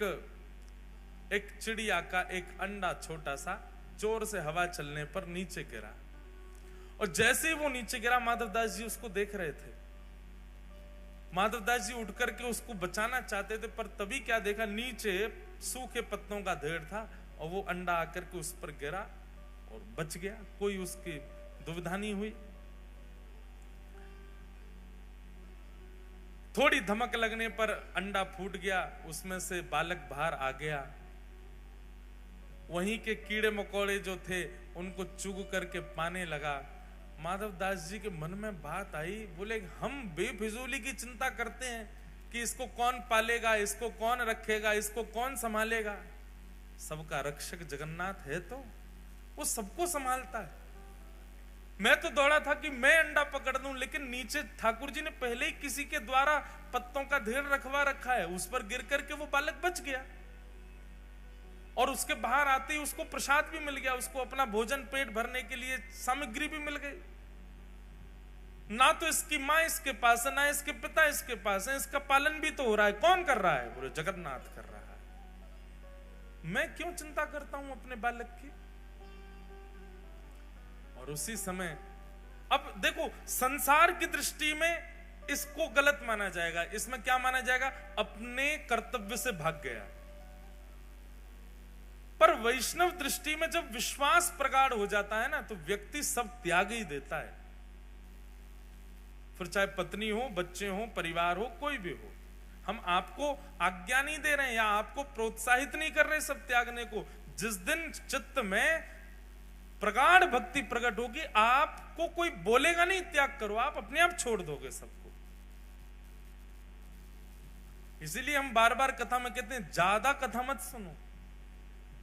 चिड़िया का एक अंडा छोटा सा जोर से हवा चलने पर नीचे गिरा, और जैसे ही वो नीचे गिरा माधवदास जी उसको देख रहे थे। माधवदास जी उठ करके उसको बचाना चाहते थे, पर तभी क्या देखा, नीचे सूखे पत्तों का ढेर था और वो अंडा आकर के उस पर गिरा और बच गया। कोई उसकी दुविधा नहीं हुई। थोड़ी धमक लगने पर अंडा फूट गया, उसमें से बालक बाहर आ गया। वहीं के कीड़े मकोड़े जो थे उनको चुग करके पाने लगा। माधवदास जी के मन में बात आई, बोले हम बेफिजूली की चिंता करते हैं कि इसको कौन पालेगा, इसको कौन रखेगा, इसको कौन संभालेगा। सबका रक्षक जगन्नाथ है तो वो सबको संभालता है। मैं तो दौड़ा था कि मैं अंडा पकड़ दूं, लेकिन नीचे ठाकुर जी ने पहले ही किसी के द्वारा पत्तों का ढेर रखवा रखा है, उस पर गिर करके वो बालक बच गया। और उसके बाहर आते ही उसको प्रसाद भी मिल गया, उसको अपना भोजन पेट भरने के लिए सामग्री भी मिल गई। ना तो इसकी माँ इसके पास है, ना इसके पिता इसके पास है, इसका पालन भी तो हो रहा है। कौन कर रहा है? बोले जगन्नाथ कर रहा है। मैं क्यों चिंता करता हूं अपने बालक की। और उसी समय अब देखो, संसार की दृष्टि में इसको गलत माना जाएगा। इसमें क्या माना जाएगा? अपने कर्तव्य से भाग गया। पर वैष्णव दृष्टि में जब विश्वास प्रगाढ़ हो जाता है ना, तो व्यक्ति सब त्याग ही देता है। फिर चाहे पत्नी हो, बच्चे हो, परिवार हो, कोई भी हो। हम आपको आज्ञा नहीं दे रहे हैं या आपको प्रोत्साहित नहीं कर रहे सब त्यागने को। जिस दिन चित्त में प्रगाढ़ भक्ति प्रकट होगी, आपको कोई बोलेगा नहीं त्याग करो, आप अपने आप छोड़ दोगे सबको। इसीलिए हम बार बार कथा में कहते हैं ज्यादा कथा मत सुनो,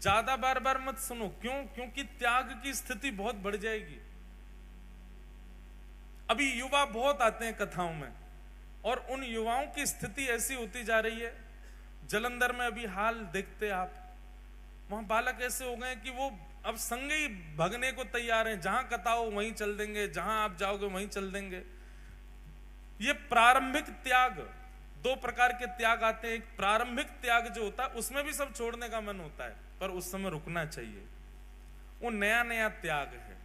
ज्यादा बार बार मत सुनो। क्यों? क्योंकि त्याग की स्थिति बहुत बढ़ जाएगी। अभी युवा बहुत आते हैं कथाओं में, और उन युवाओं की स्थिति ऐसी होती जा रही है। जलंधर में अभी हाल देखते आप, वहां बालक ऐसे हो गए कि वो अब संग ही भगने को तैयार हैं, जहां कथा हो वहीं चल देंगे, जहां आप जाओगे वहीं चल देंगे। ये प्रारंभिक त्याग, दो प्रकार के त्याग आते हैं। एक प्रारंभिक त्याग जो होता है उसमें भी सब छोड़ने का मन होता है, पर उस समय रुकना चाहिए। वो नया नया त्याग है,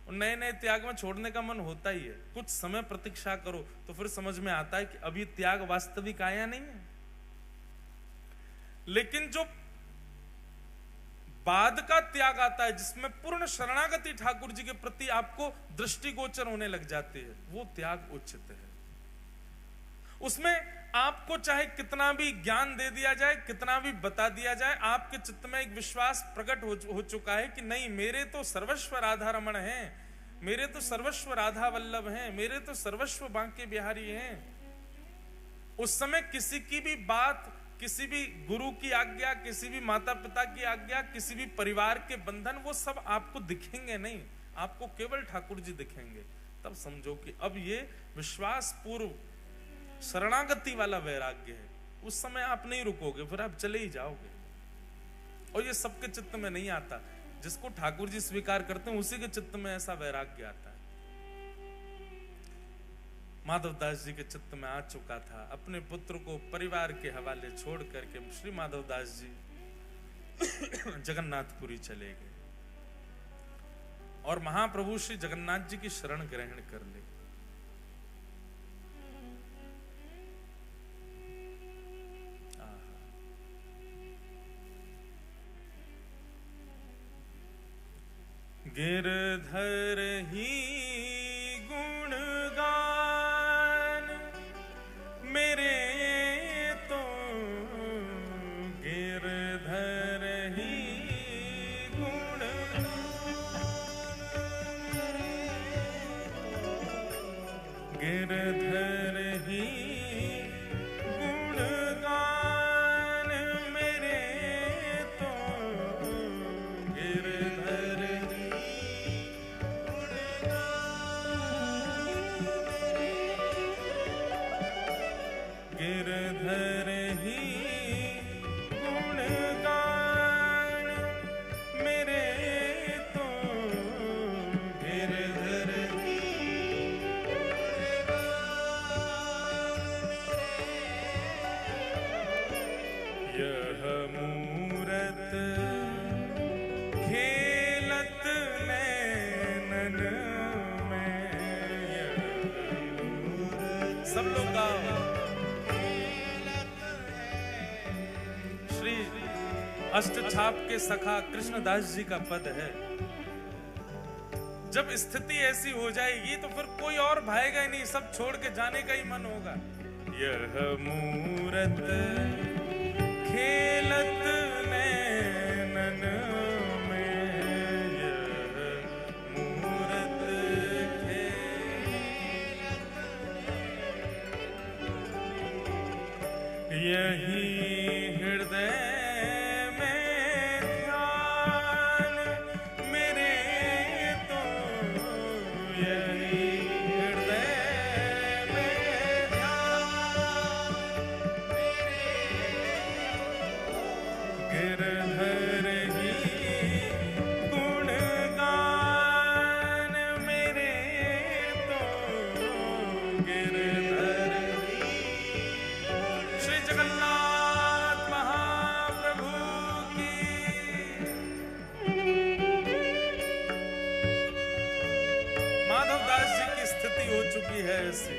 नए नए त्याग में छोड़ने का मन होता ही है। कुछ समय प्रतीक्षा करो तो फिर समझ में आता है कि अभी त्याग वास्तविक आया नहीं है। लेकिन जो बाद का त्याग आता है, जिसमें पूर्ण शरणागति ठाकुर जी के प्रति आपको दृष्टिगोचर होने लग जाती है, वो त्याग उचित है। उसमें आपको चाहे कितना भी ज्ञान दे दिया जाए, कितना भी बता दिया जाए, आपके चित्त में एक विश्वास प्रकट हो चुका है कि नहीं, मेरे तो सर्वस्व राधा रमण हैं, मेरे तो सर्वस्व राधा वल्लभ हैं, मेरे तो सर्वस्व बांके बिहारी हैं। उस समय किसी की भी बात, किसी भी गुरु की आज्ञा, किसी भी माता पिता की आज्ञा, किसी भी परिवार के बंधन, वो सब आपको दिखेंगे नहीं, आपको केवल ठाकुर जी दिखेंगे। तब समझो कि अब ये विश्वास पूर्व शरणागति वाला वैराग्य है। उस समय आप नहीं रुकोगे, फिर आप चले ही जाओगे। और ये सबके चित्त में नहीं आता। जिसको ठाकुर जी स्वीकार करते हैं उसी के चित्त में ऐसा वैराग्य आता है। माधवदास जी के चित्त में आ चुका था। अपने पुत्र को परिवार के हवाले छोड़ करके श्री माधवदास जी जगन्नाथपुरी चले गए और महाप्रभु श्री जगन्नाथ जी की शरण ग्रहण कर ली। गिरधर ही गुणगान मेरे तो, गिरधर ही गुणगान, गिरधर ही गुणगान मेरे तो, गिरधर गिरधर ही गुणगान मेरे तो, गिरधर ही यह मूरत खेलत नैनन में, सब लोग गाओ। अष्टछाप के सखा कृष्णदास जी का पद है। जब स्थिति ऐसी हो जाएगी तो फिर कोई और भाएगा ही नहीं, सब छोड़ के जाने का ही मन होगा। यह मूरत खेलत नैनन में, यह मूरत खेलत, यही हृदय हो चुकी है ऐसी।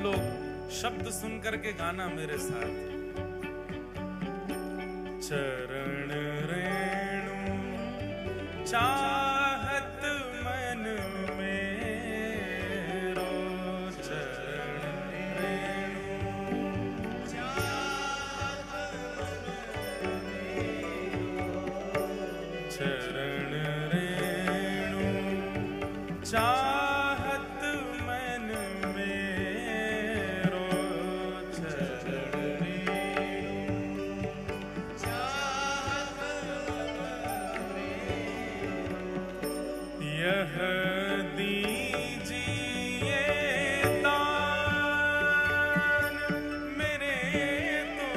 लोग शब्द सुन करके गाना मेरे साथ। चरण रेणु चाहत मन मेरो, चरण रेणु चाहत मन मेरो, चरण रेणु चाहत मन मेरो, चरण रेणु चाहत मन मेरो। यह दीजिए दान मेरे तो,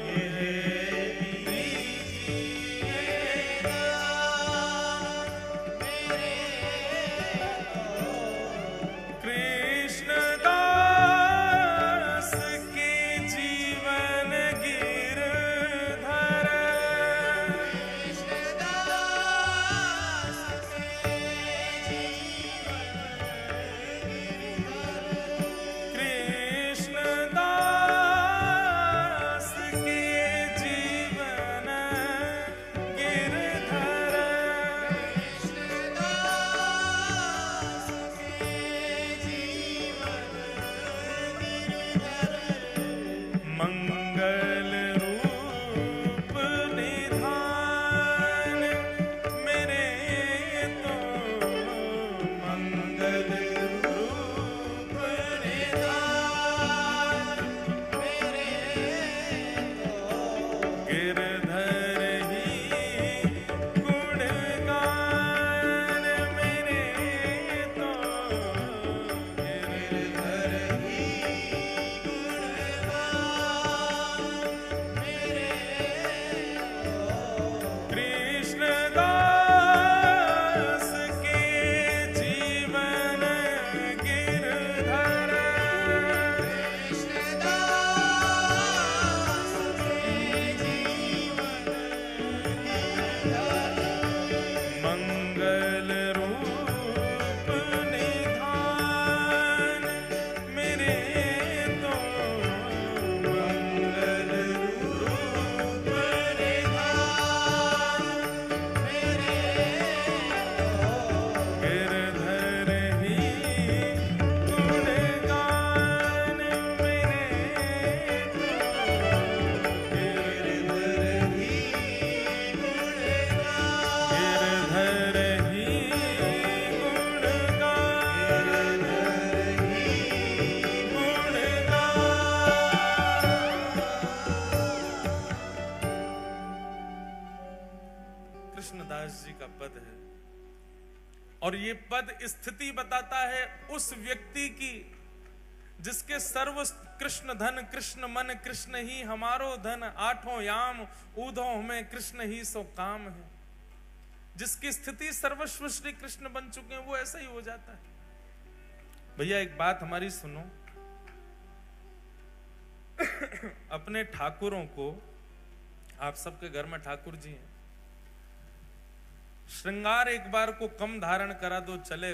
यह दीजिए दान मेरे तो, कृष्णदास के जीवन गिरधर, कृष्णदास के कृष्णदास के जीवन गिरधर, कृष्णदास के जीवन गिरधर, मंगल रूप निधान मेरे तो, मंगल रूप निधान मेरे तो, गिरधर ही गुणगान मेरे तो, गिरधर ही गुणगान मेरे तो, कृष्णदास के जीवन गिरधर, कृष्णदास के जीवन गिरधर, मंगल रूप निधान मेरे तो, मंगल रूप निधान मेरे तो, गिरधर ही गुणगान मेरे तो, गिरधर ही गुणगान, गिरधर ही गुणगान, गिरधर ही गुणगान। कृष्णदास जी का पद है, और ये पद स्थिति बताता है उस व्यक्ति की जिसके सर्व कृष्ण धन कृष्ण मन कृष्ण ही हमारो धन, आठों याम ऊधो हमें कृष्ण ही सो काम है। जिसकी स्थिति सर्वस्व श्री कृष्ण बन चुके हैं वो ऐसा ही हो जाता है। भैया एक बात हमारी सुनो, अपने ठाकुरों को, आप सबके घर में ठाकुर जी हैं, श्रृंगार एक बार को कम धारण करा दो चले।